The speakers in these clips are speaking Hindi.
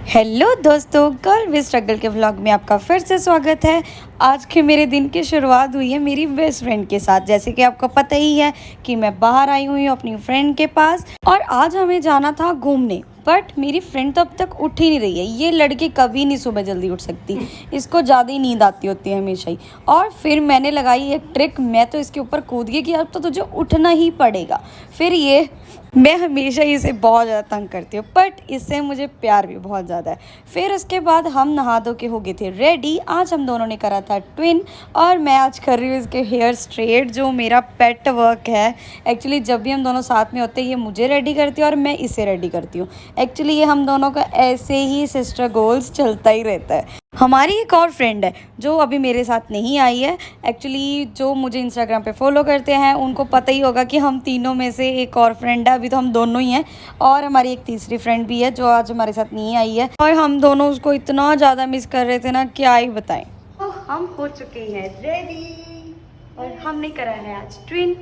हेलो दोस्तों, गर्ल विद स्ट्रगल के व्लॉग में आपका फिर से स्वागत है। आज के मेरे दिन की शुरुआत हुई है मेरी बेस्ट फ्रेंड के साथ। जैसे कि आपको पता ही है कि मैं बाहर आई हुई हूँ अपनी फ्रेंड के पास और आज हमें जाना था घूमने। बट मेरी फ्रेंड तो अब तक उठ ही नहीं रही है। ये लड़की कभी नहीं सुबह जल्दी उठ सकती, इसको ज़्यादा ही नींद आती होती है हमेशा ही। और फिर मैंने लगाई एक ट्रिक, मैं तो इसके ऊपर कूद गई कि अब तो तुझे उठना ही पड़ेगा। फिर ये मैं हमेशा ही इसे बहुत ज़्यादा तंग करती हूँ, बट इससे मुझे प्यार भी बहुत ज़्यादा है। फिर उसके बाद हम नहा धो के हो गए थे रेडी। आज हम दोनों ने करा था ट्विन और मैं आज कर रही हूँ इसके हेयर स्ट्रेट, जो मेरा पेट वर्क है। एक्चुअली जब भी हम दोनों साथ में होते हैं ये मुझे रेडी करती है और मैं इसे रेडी करती हूँ। एक्चुअली ये हम दोनों का ऐसे ही सिस्टर गोल्स चलता ही रहता है। हमारी एक और फ्रेंड है जो अभी मेरे साथ नहीं आई है। एक्चुअली जो मुझे इंस्टाग्राम पे फॉलो करते हैं उनको पता ही होगा कि हम तीनों में से एक और फ्रेंड है, अभी तो हम दोनों ही हैं। और हमारी एक तीसरी फ्रेंड भी है जो आज हमारे साथ नहीं आई है और हम दोनों उसको इतना ज़्यादा मिस कर रहे थे ना, क्या ही बताएं। तो हम हो चुके हैं रेडी और हमने करा है आज ट्विन।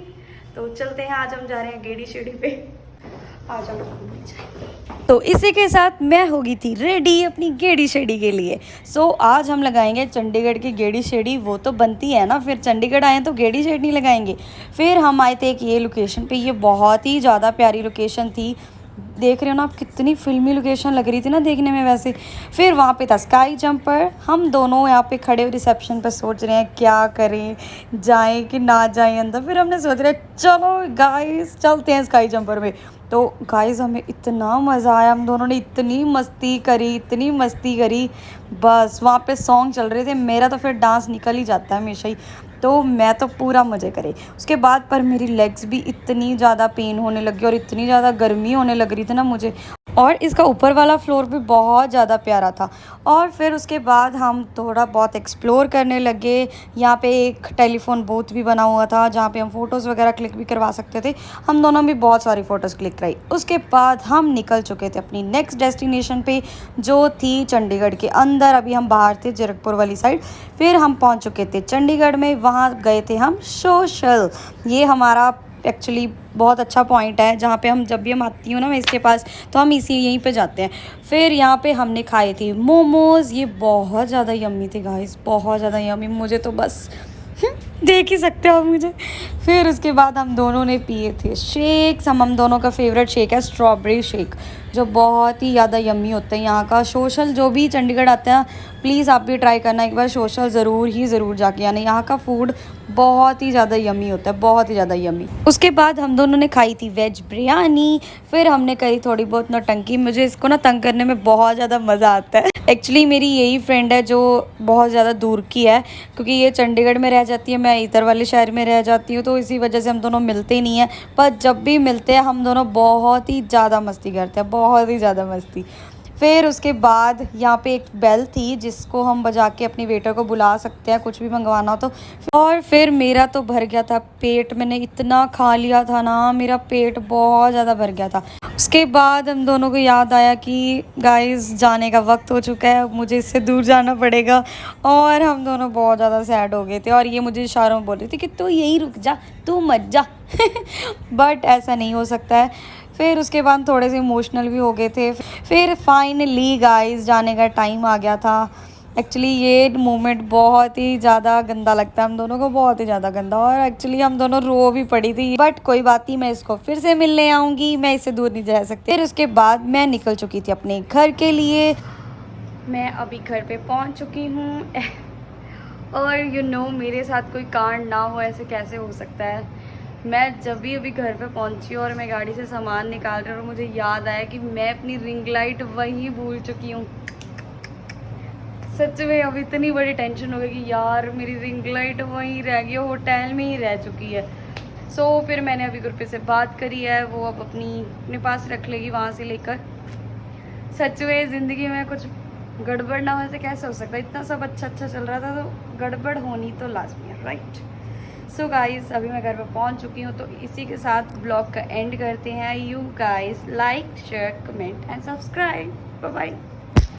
तो चलते हैं, आज हम जा रहे हैं गेड़ी शेड़ी पे। आज हम घूमने जाएंगे। तो इसी के साथ मैं हो गई थी रेडी अपनी गेड़ी शेड़ी के लिए। सो आज हम लगाएंगे चंडीगढ़ की गेड़ी शेड़ी। वो तो बनती है ना, फिर चंडीगढ़ आए तो गेड़ी शेड़ी लगाएंगे। फिर हम आए थे एक ये लोकेशन पे, ये बहुत ही ज़्यादा प्यारी लोकेशन थी। देख रहे हो ना आप, कितनी फिल्मी लोकेशन लग रही थी ना देखने में वैसे। फिर वहाँ पे था स्काई जंपर। हम दोनों यहाँ पे खड़े रिसेप्शन पर सोच रहे हैं क्या करें, जाएं कि ना जाएं अंदर। फिर हमने सोच रहे चलो गाइस चलते हैं स्काई जंपर में। तो गाइस हमें इतना मज़ा आया, हम दोनों ने इतनी मस्ती करी। बस वहाँ पे सॉन्ग चल रहे थे, मेरा तो फिर डांस निकल ही जाता है हमेशा ही। तो मैं तो पूरा मज़े करे। उसके बाद पर मेरी लेग्स भी इतनी ज़्यादा पेन होने लगी और इतनी ज़्यादा गर्मी होने लग रही थी ना मुझे। और इसका ऊपर वाला फ्लोर भी बहुत ज़्यादा प्यारा था। और फिर उसके बाद हम थोड़ा बहुत एक्सप्लोर करने लगे। यहाँ पे एक टेलीफोन बूथ भी बना हुआ था जहाँ पे हम फ़ोटोज़ वगैरह क्लिक भी करवा सकते थे। हम दोनों भी बहुत सारी फ़ोटोज़ क्लिक कराई। उसके बाद हम निकल चुके थे अपनी नेक्स्ट डेस्टिनेशन पे, जो थी चंडीगढ़ के अंदर। अभी हम बाहर थे जीरकपुर वाली साइड। फिर हम पहुँच चुके थे चंडीगढ़ में, वहाँ गए थे हम सोशल। ये हमारा एक्चुअली बहुत अच्छा पॉइंट है जहाँ पे हम जब भी हम आती हूँ ना मैं इसके पास, तो हम इसी यहीं पे जाते हैं। फिर यहाँ पे हमने खाए थे मोमोज़, ये बहुत ज़्यादा यम्मी थे गाइस, बहुत ज़्यादा यम्मी। मुझे तो बस देख ही सकते हो मुझे। फिर उसके बाद हम दोनों ने पिए थे शेक्स। हम दोनों का फेवरेट शेक है स्ट्रॉबेरी शेक, जो बहुत ही ज़्यादा यम्मी होता है। यहाँ का सोशल जो भी चंडीगढ़ आते हैं प्लीज़ आप भी ट्राई करना एक बार, सोशल ज़रूर जाके आना। यहाँ का फूड बहुत ही ज़्यादा यम्मी होता है, बहुत ही ज़्यादा यम्मी। उसके बाद हम दोनों ने खाई थी वेज बिरयानी। फिर हमने करी थोड़ी बहुत नौटंकी। मुझे इसको ना तंग करने में बहुत ज़्यादा मज़ा आता है। एक्चुअली मेरी यही फ्रेंड है जो बहुत ज़्यादा दूर की है, क्योंकि ये चंडीगढ़ में रह जाती है, मैं इधर वाले शहर में रह जाती हूँ। तो इसी वजह से हम दोनों मिलते ही नहीं हैं। पर जब भी मिलते हैं हम दोनों बहुत ही ज़्यादा मस्ती करते हैं, बहुत ही ज़्यादा मस्ती। फिर उसके बाद यहाँ पे एक बेल थी जिसको हम बजा के अपने वेटर को बुला सकते हैं कुछ भी मंगवाना हो तो। और फिर मेरा तो भर गया था पेट, मैंने इतना खा लिया था ना, मेरा पेट बहुत ज़्यादा भर गया था। उसके बाद हम दोनों को याद आया कि गाइस जाने का वक्त हो चुका है, मुझे इससे दूर जाना पड़ेगा। और हम दोनों बहुत ज़्यादा सैड हो गए थे और ये मुझे इशारों में बोल रही थी कि तू यहीं रुक जा, तू मत जा। बट ऐसा नहीं हो सकता है। फिर उसके बाद थोड़े से इमोशनल भी हो गए थे। फिर फाइनली गाइस जाने का टाइम आ गया था। एक्चुअली ये मोमेंट बहुत ही ज़्यादा गंदा लगता है हम दोनों को, बहुत ही ज़्यादा गंदा। और एक्चुअली हम दोनों रो भी पड़ी थी, बट कोई बात नहीं, मैं इसको फिर से मिलने आऊँगी, मैं इससे दूर नहीं रह सकती। फिर उसके बाद मैं निकल चुकी थी अपने घर के लिए। मैं अभी घर पे पहुँच चुकी हूँ। और मेरे साथ कोई कांड ना हो ऐसे कैसे हो सकता है। मैं जब भी अभी घर पे पहुंची और मैं गाड़ी से सामान निकाल रही हूँ और मुझे याद आया कि मैं अपनी रिंग लाइट वहीं भूल चुकी हूँ। सच में अभी इतनी बड़ी टेंशन हो गई कि यार मेरी रिंग लाइट वहीं रह गई, होटल में ही रह चुकी है। सो फिर मैंने अभी गुरप्रीत से बात करी है, वो अब अपने पास रख लेगी वहाँ से लेकर। सच में ज़िंदगी में कुछ गड़बड़ ना हो ऐसे कैसे हो सकता है। इतना सब अच्छा चल रहा था तो गड़बड़ होनी तो लाजमी है, राइट। सो गाइज़ अभी मैं घर पे पहुंच चुकी हूँ, तो इसी के साथ ब्लॉग का एंड करते हैं। You guys like share comment and subscribe. Bye bye.